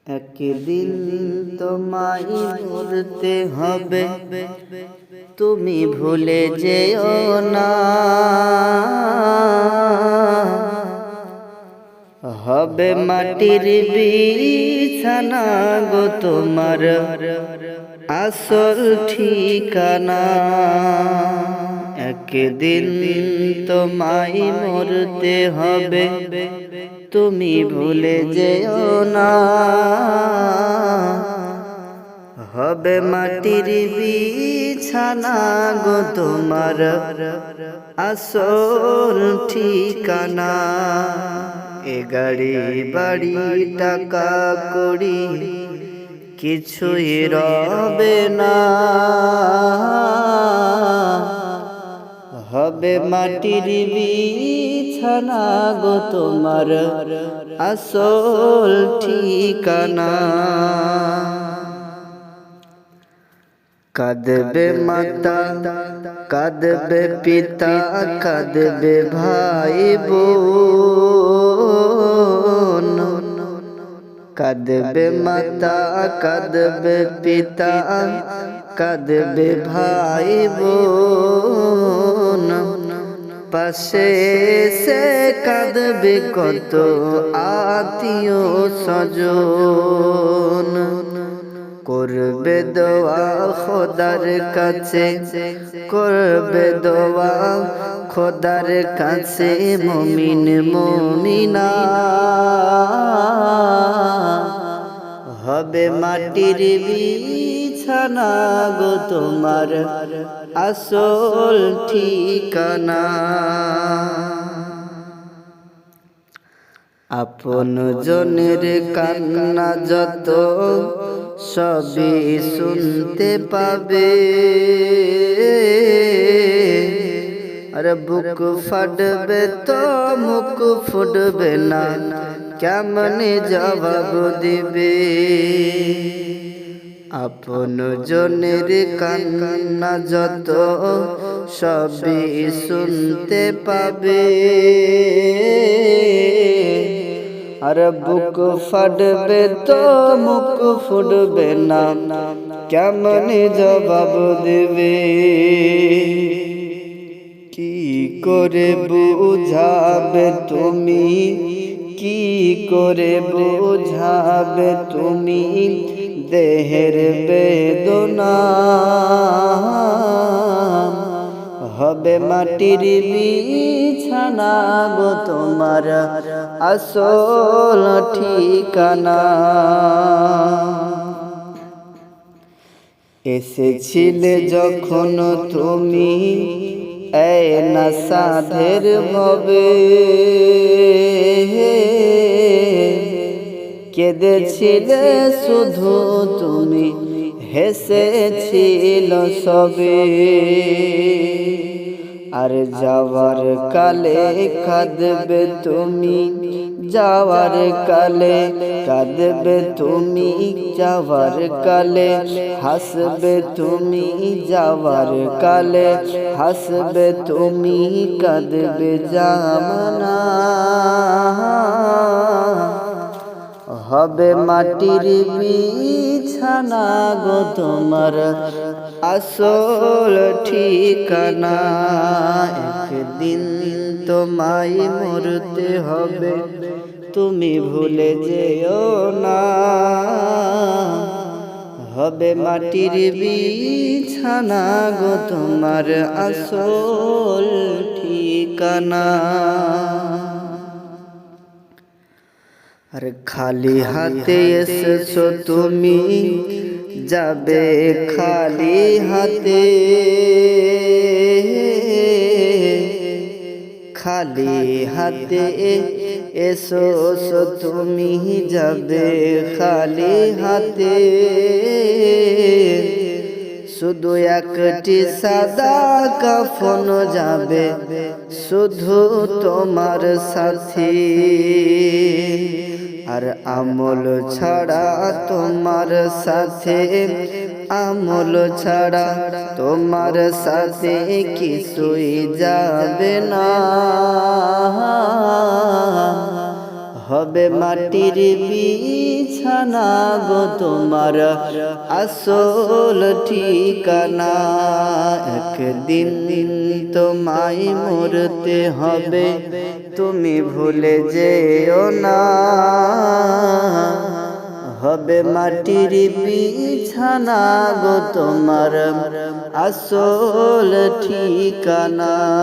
একদিন তোমায় মরতে হবে, তুমি ভুলে যেও না। হবে মাটির বিছানা গো তোমার আসল ঠিকানা। একদিন তোমায় মরতে হবে, তুমি ভুলে যেও না। হবে মাটির বিছানা গো তোমার আসল ঠিকানা। এ গাড়ি বাড়ি টাকা কড়ি কিছুই রবে না। হবে মাটির বিছানা গো তোমার আসল ঠিকানা। কাঁদবে মাতা, কাঁদবে পিতা, কাঁদবে ভাই বোন। কাঁদবে মাতা, কাঁদবে পিতা, কাঁদবে ভাই বোন। পাশে সে কাঁদবে কত আত্মীয় স্বজন। করবে দোয়া খোদার কাছে, করবে দোয়া খোদার কাছে মুমিন মুমিনা। হবে মাটির বিছানা গো তোমার আসল ঠিকানা। আপন জনের কান্না যত সবই শুনতে পাবে। আরে বুক ফাটবে তো মুখ ফুটবে না, কেমনে জবাব দিবে। আপন জনের কান্না যত সবই শুনতে পাবে। আর বুক ফাটবে তো মুখ ফুটবে না, কেমনে জবাব দেবে। কি করে বুঝাবে তুমি, কি করে বুঝাবে তুমি দেহের বেদনা। হবে মাটির বিছানা গো তোমার আসল ঠিকানা। এসেছিলে যখন তুমি এই না সাধের ভবে, কেঁদেছিলে শুধু তুমি, হেসেছিল সবে। আর যাওয়ার কালে কাঁদবে তুমি, যাওয়ার কালে কাঁদবে তুমি, যাওয়ার কালে হাসবে তুমি, যাওয়ার কালে হাসবে তুমি, কাঁদবে জামানা। হবে মাটির বিছানা গো তোমার আসল ঠিকানা। একদিন তোমায় মরতে হবে, তুমি ভুলে যেও না। হবে মাটির বিছানা গো তোমার আসল ঠিকানা। আর খালি হাতে এসেছো তুমি, যাবে খালি হাতে। খালি হাতে এসেছো তুমি, যাবে খালি হাতে। শুধু একটি সাদা কাফন যাবে শুধু তোমার সাথে। আর আমল ছাড়া তোমার সাথে, আমল ছাড়া তোমার সাথে কিছুই যাবে না। হবে মাটির বিছানা গো তোমার আসল ঠিকানা। একদিন তোমায় মরতে হবে, তুমি ভুলে যেও না। হবে মাটির বিছানা গো তোমার আসল ঠিকানা।